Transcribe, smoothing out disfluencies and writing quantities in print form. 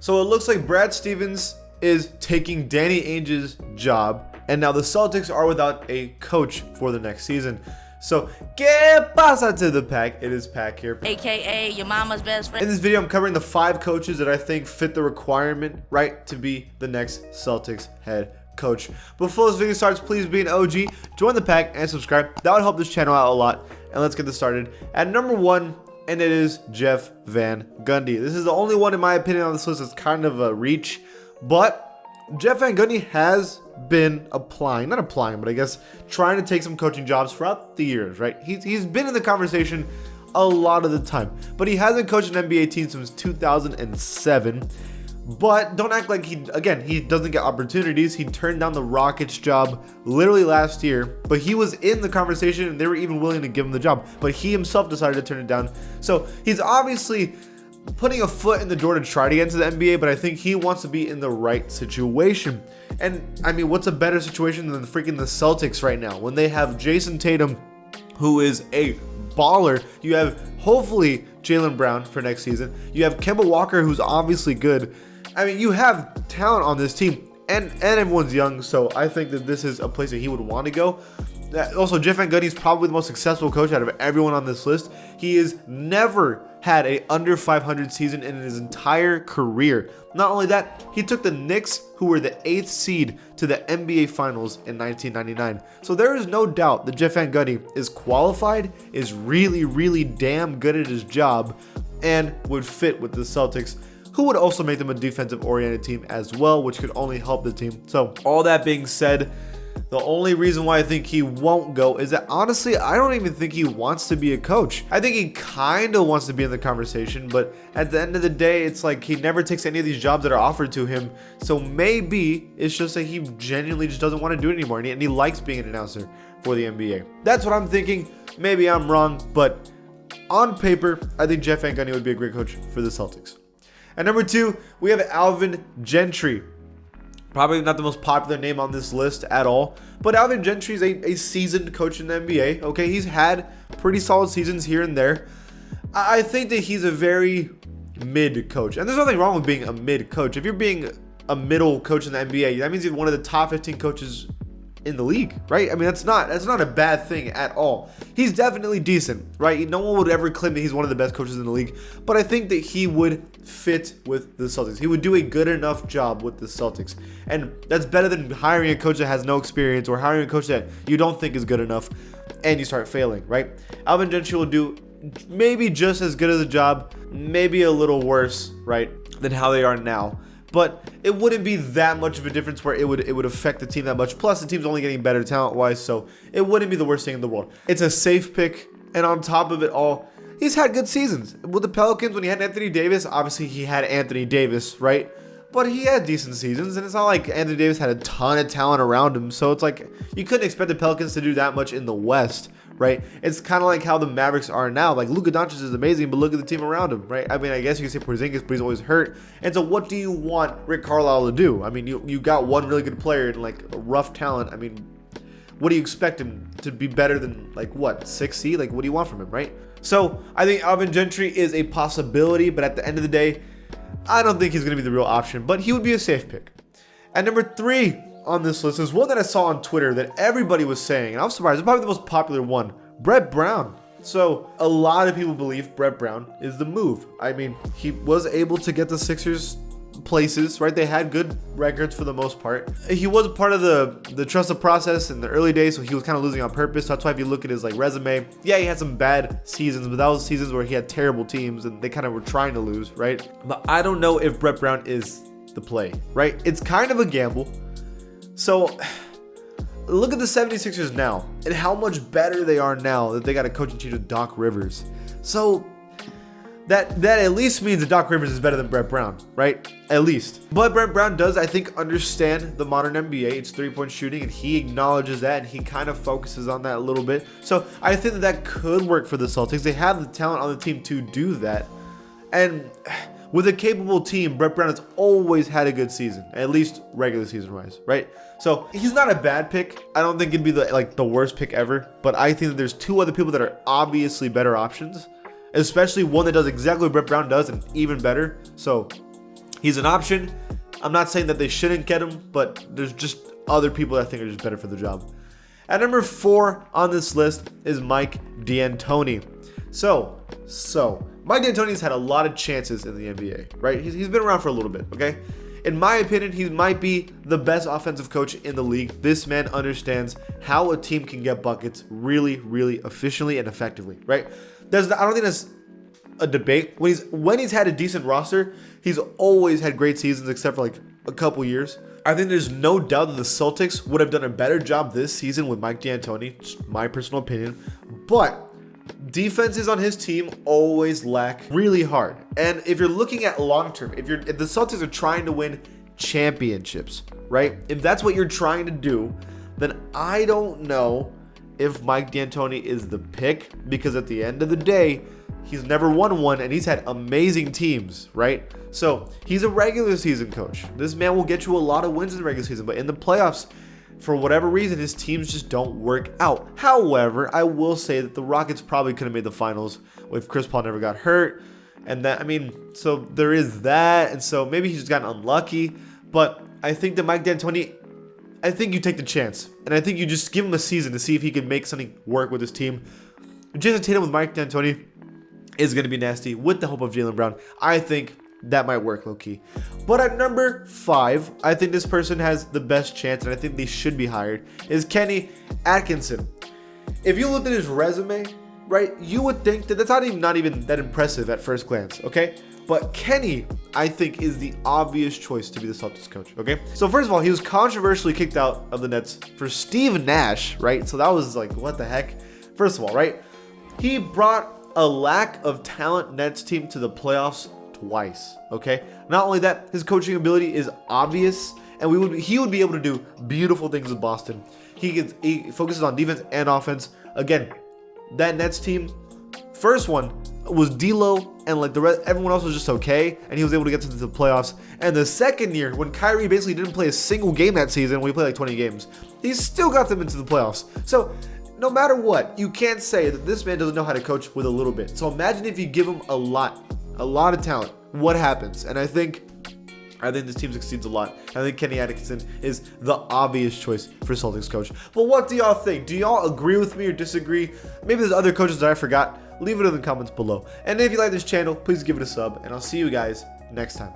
So it looks like Brad Stevens is taking Danny Ainge's job, and now the Celtics are without a coach for the next season. So, ¿qué pasa to the pack? It is Pack here. AKA your mama's best friend. In this video, I'm covering the 5 coaches that I think fit the requirement, right, to be the next Celtics head coach. Before this video starts, please be an OG, join the pack, and subscribe. That would help this channel out a lot. And let's get this started. At number 1, and it is Jeff Van Gundy. This is the only one, in my opinion, on this list that's kind of a reach. But Jeff Van Gundy has been not applying, but I guess trying to take some coaching jobs throughout the years, right? He's been in the conversation a lot of the time, but he hasn't coached an NBA team since 2007. But don't act like he doesn't get opportunities. He turned down the Rockets job literally last year, but he was in the conversation and they were even willing to give him the job, but he himself decided to turn it down. So he's obviously putting a foot in the door to try to get into the NBA, but I think he wants to be in the right situation. And I mean, what's a better situation than freaking the Celtics right now when they have Jason Tatum, who is a baller. You have hopefully Jaylen Brown for next season. You have Kemba Walker, who's obviously good. I mean, you have talent on this team, and everyone's young, so I think that this is a place that he would want to go. Also, Jeff Van Gundy is probably the most successful coach out of everyone on this list. He has never had a under 500 season in his entire career. Not only that, he took the Knicks, who were the 8th seed, to the NBA Finals in 1999. So there is no doubt that Jeff Van Gundy is qualified, is really, really damn good at his job, and would fit with the Celtics, who would also make them a defensive-oriented team as well, which could only help the team. So all that being said, the only reason why I think he won't go is that, honestly, I don't even think he wants to be a coach. I think he kind of wants to be in the conversation, but at the end of the day, it's like he never takes any of these jobs that are offered to him. So maybe it's just that he genuinely just doesn't want to do it anymore, and he likes being an announcer for the NBA. That's what I'm thinking. Maybe I'm wrong, but on paper, I think Jeff Van Gundy would be a great coach for the Celtics. At number 2, we have Alvin Gentry. Probably not the most popular name on this list at all, but Alvin Gentry is a seasoned coach in the NBA. Okay, he's had pretty solid seasons here and there. I think that he's a very mid coach, and there's nothing wrong with being a mid coach. If you're being a middle coach in the NBA, that means you're one of the top 15 coaches in the league, right? I mean, that's not a bad thing at all. He's definitely decent, right? No one would ever claim that he's one of the best coaches in the league, but I think that he would fit with the Celtics. He would do a good enough job with the Celtics, and that's better than hiring a coach that has no experience or hiring a coach that you don't think is good enough and you start failing, right? Alvin Gentry will do maybe just as good as a job, maybe a little worse, right, than how they are now. But it wouldn't be that much of a difference where it would affect the team that much. Plus, the team's only getting better talent-wise, so it wouldn't be the worst thing in the world. It's a safe pick, and on top of it all, he's had good seasons. With the Pelicans, when he had Anthony Davis, obviously he had Anthony Davis, right? But he had decent seasons, and it's not like Anthony Davis had a ton of talent around him. So it's like you couldn't expect the Pelicans to do that much in the West, right? It's kind of like how the Mavericks are now. Like, Luka Doncic is amazing, but look at the team around him, right? I mean, I guess you can say Porzingis, but he's always hurt. And so what do you want Rick Carlisle to do? I mean, you got one really good player and, like, rough talent. I mean, what do you expect him to be better than, like, what, 6th seed? Like, what do you want from him, right? So I think Alvin Gentry is a possibility, but at the end of the day, I don't think he's going to be the real option, but he would be a safe pick. At number 3 on this list is one that I saw on Twitter that everybody was saying, and I was surprised. It's probably the most popular one, Brett Brown. So a lot of people believe Brett Brown is the move. I mean, he was able to get the Sixers places, right? They had good records for the most part. He was part of the trusted process in the early days, so he was kind of losing on purpose. That's why if you look at his resume, yeah, he had some bad seasons, but that was seasons where he had terrible teams and they kind of were trying to lose, right? But I don't know if Brett Brown is the play, right? It's kind of a gamble. So look at the 76ers now and how much better they are now that they got a coaching change with Doc Rivers. So that at least means that Doc Rivers is better than Brett Brown, right? At least. But Brett Brown does, I think, understand the modern NBA. It's three-point shooting, and he acknowledges that, and he kind of focuses on that a little bit. So I think that could work for the Celtics. They have the talent on the team to do that. And with a capable team, Brett Brown has always had a good season, at least regular season-wise, right? So he's not a bad pick. I don't think it'd be the worst pick ever, but I think that there's two other people that are obviously better options, especially one that does exactly what Brett Brown does and even better. So He's an option. I'm not saying that they shouldn't get him, but there's just other people that I think are just better for the job. At number 4 on this list is Mike DAntoni. So Mike D'Antoni's had a lot of chances in the NBA, right? He's been around for a little bit, okay? In my opinion, he might be the best offensive coach in the league. This man understands how a team can get buckets really, really efficiently and effectively, right? I don't think that's a debate. When he's had a decent roster, he's always had great seasons except for like a couple years. I think there's no doubt that the Celtics would have done a better job this season with Mike D'Antoni, just my personal opinion. But defenses on his team always lack really hard. And if you're looking at long term, if the Celtics are trying to win championships, right? If that's what you're trying to do, then I don't know if Mike D'Antoni is the pick, because at the end of the day, he's never won one and he's had amazing teams, right? So he's a regular season coach. This man will get you a lot of wins in the regular season, but in the playoffs, for whatever reason, his teams just don't work out. However, I will say that the Rockets probably could have made the finals if Chris Paul never got hurt. And that, I mean, so there is that. And so maybe he's just gotten unlucky. But I think that Mike D'Antoni, I think you take the chance. And I think you just give him a season to see if he can make something work with his team. Jason Tatum with Mike D'Antoni is going to be nasty with the help of Jaylen Brown. I think that might work low-key. But at number 5, I think this person has the best chance, and I think they should be hired, is Kenny Atkinson. If you looked at his resume, right, you would think that that's not even that impressive at first glance, okay? But Kenny, I think, is the obvious choice to be the Celtics coach, okay? So first of all, he was controversially kicked out of the Nets for Steve Nash, right? So that was like, what the heck? First of all, right, he brought a lack of talent Nets team to the playoffs twice, okay? Not only that, his coaching ability is obvious, and he would be able to do beautiful things with Boston. He focuses on defense and offense. Again, that Nets team, first one was D'Lo, and like the rest, everyone else was just okay, and he was able to get to the playoffs. And the second year, when Kyrie basically didn't play a single game that season, we played like 20 games, he still got them into the playoffs. So no matter what, you can't say that this man doesn't know how to coach with a little bit. So imagine if you give him a lot of talent, what happens? And I think this team succeeds a lot. I think Kenny Atkinson is the obvious choice for Celtics coach. But what do y'all think? Do y'all agree with me or disagree? Maybe there's other coaches that I forgot. Leave it in the comments below. And if you like this channel, please give it a sub, and I'll see you guys next time.